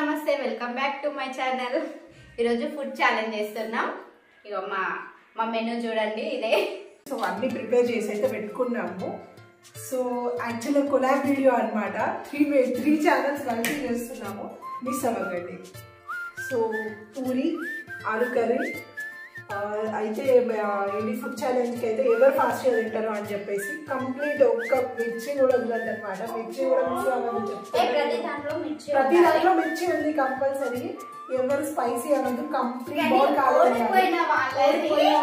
నమస్తే welcome back to my channel. ఈరోజు food challenge చేస్తున్నాం. ఇక మా మెనూ చూడండి ఇదే. సో అన్ని ప్రిపేర్ చేసి అయితే పెట్టుకున్నాము. సో యాక్చువల్గా కొలాబ్ వీడియో అనమాట. త్రీ ఛానల్స్ కలిసి చేస్తున్నాము, మిస్ అవ్వకండి. సో పూరి, ఆలు కర్రీ అయితే ఏంటి ఫుడ్ ఛాలెంజ్కి అయితే ఎవరు ఫాస్ట్గా తింటారో అని చెప్పేసి కంప్లీట్ ఒక్క మిర్చి కూడా ఉందండి అనమాట. మిర్చి కూడా మిస్ అవ్వదని చెప్తారు. ప్రతి దాంట్లో మిర్చి ఉంది కంపల్సరీ. ఎవరు స్పైసీ అన్నది కంప్లీట్ బాల్ కావాలి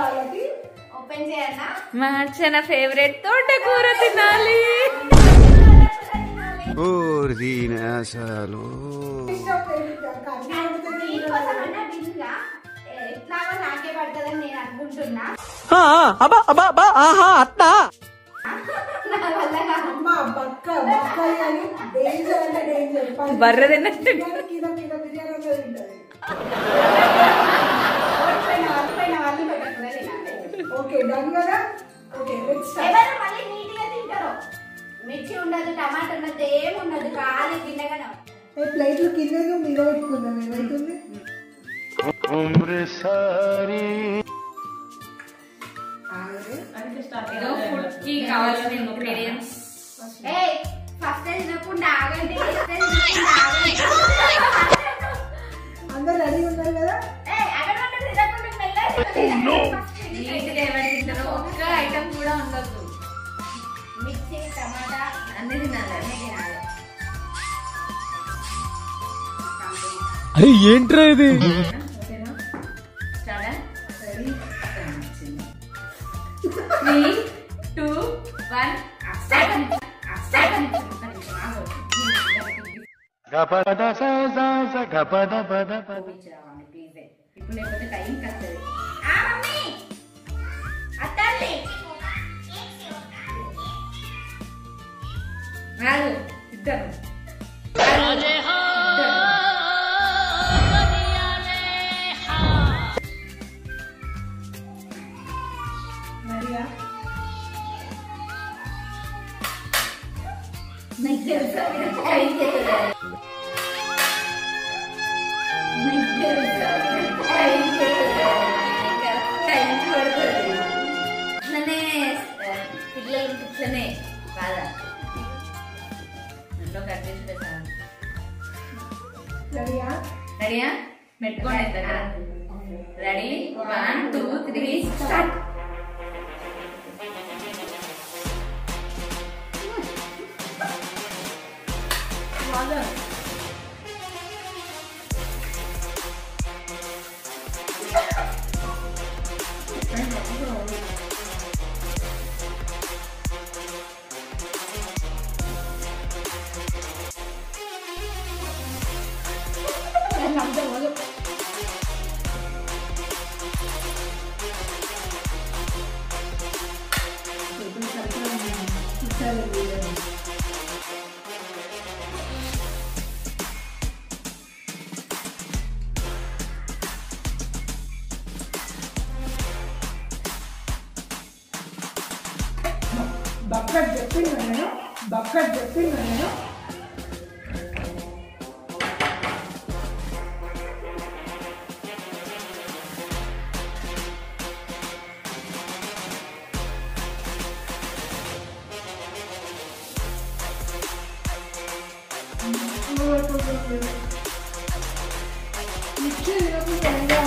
వాళ్ళకి. ఓపెన్ చేయాలా? మార్చిన ఫేవరెట్ తోటకూర తినాలి. నాకే పడుతుందని నేను అనుకుంటున్నా. బర్రె తిన్నట్టు మిర్చి ఉండదు, టమాటా ఉండదు, ఏముండదు, ఖాళీ గిన్నెగా ప్లేట్లు కింద మీద పెట్టుకుందాం. ఏమైతుంది కావాల్సిన ఇంగ్రీడియంట్స్ ఫస్ట్ తినకుండా ఆగండి. అందరు రెడీ ఉన్నారు కదా? నీట్గా ఎవరు తింటారో ఒక్క ఐటమ్ కూడా ఉండదు. మిర్చి, టమాటా అన్ని తినాలి, అన్ని తినాలి. అరే ఏంట్రా ఇది? స్టార్ట్. 3, 2, 1 ఇప్పుడు లేకపోతే టైం కష్టది. రాదు ఇద్దరు. మరియా నీకు తెలుసా? ఇట్లనే పిల్లలు ఇట్లనే బాగా ఇంట్లో కట్ చేసి పెట్టాను. రెడీయా? రెడీయా? పెట్టుకోండి దగ్గర. Ready 1, 2, 3 start. బక్కట్ చెప్పింది నేను. మిర్చి తినకుండా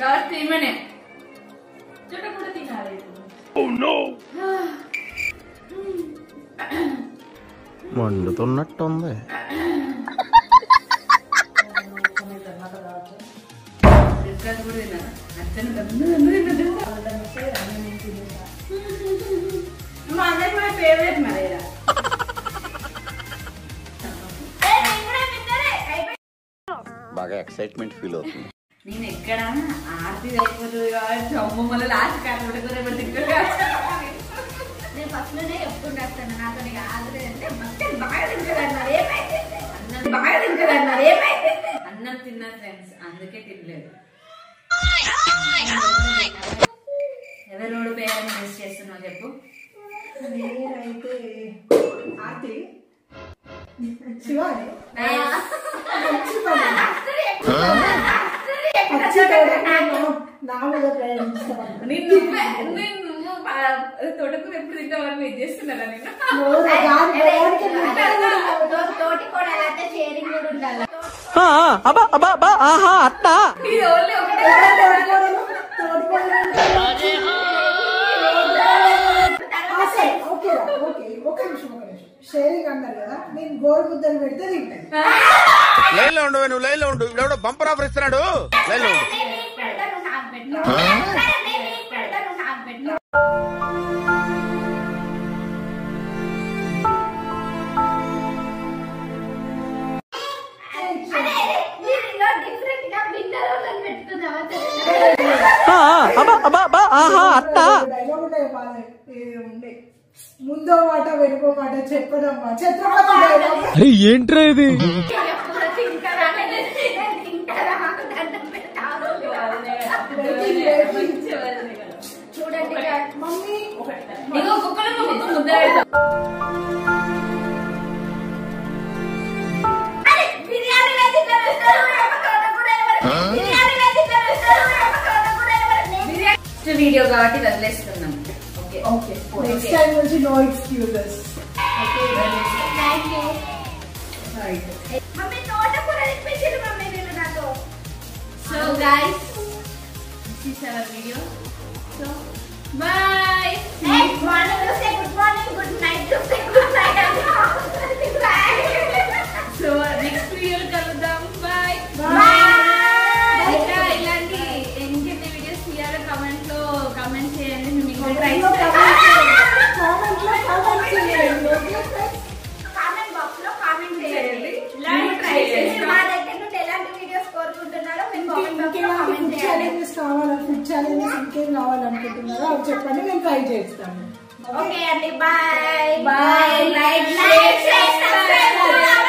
లాస్ట్ ఈమెనే చుట్ట కూడా తినాలి. మండుతున్నట్టుంది. కూడా తిన్నాను. మా అందరికి మా ఫేవరెట్ మరి. బాగా ఎక్సైట్మెంట్ ఫీల్ అవుతుంది. నేను ఎక్కడ ఆర్తి అయిపోతుంది కాబట్టి మమ్మల్ని లాస్ట్ కాకపోతే నేను ఫస్ట్ లోనే చెప్పుకుంటాను నాతో ఆదరంటే బాగా తింటారన్నారు ఏమైతే బాగా తింటారన్నారు ఏమైతే అన్నం తిన్నా ఫ్రెండ్స్, అందుకే తినలేదు. ఎవరోడు పేరెంట్ మిస్ చేస్తున్నావు చెప్పు. నేనైతే ఆర్తి శివాని నా మీద ప్రయాణిస్తాను. తోటకూర ఎప్పుడు తింటామని మీరు చేస్తున్నారా? నేను తోటి కూడా అలాంటి షేరింగ్ కూడా ఉండాలి. ఇది ఓన్లీ ఒకటే. ఒక నిమిషం షేరింగ్ అన్నారు కదా, నేను గోరు ముద్దలు పెడితే తింటాను. లైన్ లో ఉండు, నువ్వు లైన్ లో ఉండు. ఎవడో బంపర్ ఆఫర్ ఇస్తున్నాడు, లైన్ లో ఉండు. ముందో మాట వెనుకో మాట చెప్పదమ్మా ఛత్రపతి. ఏంట్రా ఇది? చూడండి మమ్మీ ఇంకో కుక్కలు ముద్ద వీడియో కాబట్టి వదిలేస్తున్నాం. ఓకే ఓకే నెక్స్ట్ టైం నుంచి no excuses. Thank you. Right mummy తోటకూర తినిపించారు మమ్మీ వీళ్ళు నాతో. So guys this is our video. So bye. Good morning say good morning, good night say good night. So next వీడియోలో కలుద్దాం. Bye bye. ఇంకా ఇలాంటి ఇంకెన్ని వీడియోస్ తీయాలో కామెంట్ చేయండి. మీకు కామెంట్ బాక్స్ లో కామెంట్ చేయండి. ట్రై చేయండి. మా దగ్గర నుండి ఎలాంటి వీడియోస్ కోరుకుంటున్నారో మీరు కామెంట్ బాక్స్ లో కామెంట్ ఫుడ్ చేయండి. ఛాలెంజెస్ కావాలా, ఫుడ్ ఛాలెంజెస్ ఇంకేం కావాలనుకుంటున్నారో అవి చెప్పండి, మేము ట్రై చేస్తాము. ఓకే అండి, బాయ్ బాయ్. Like subscribe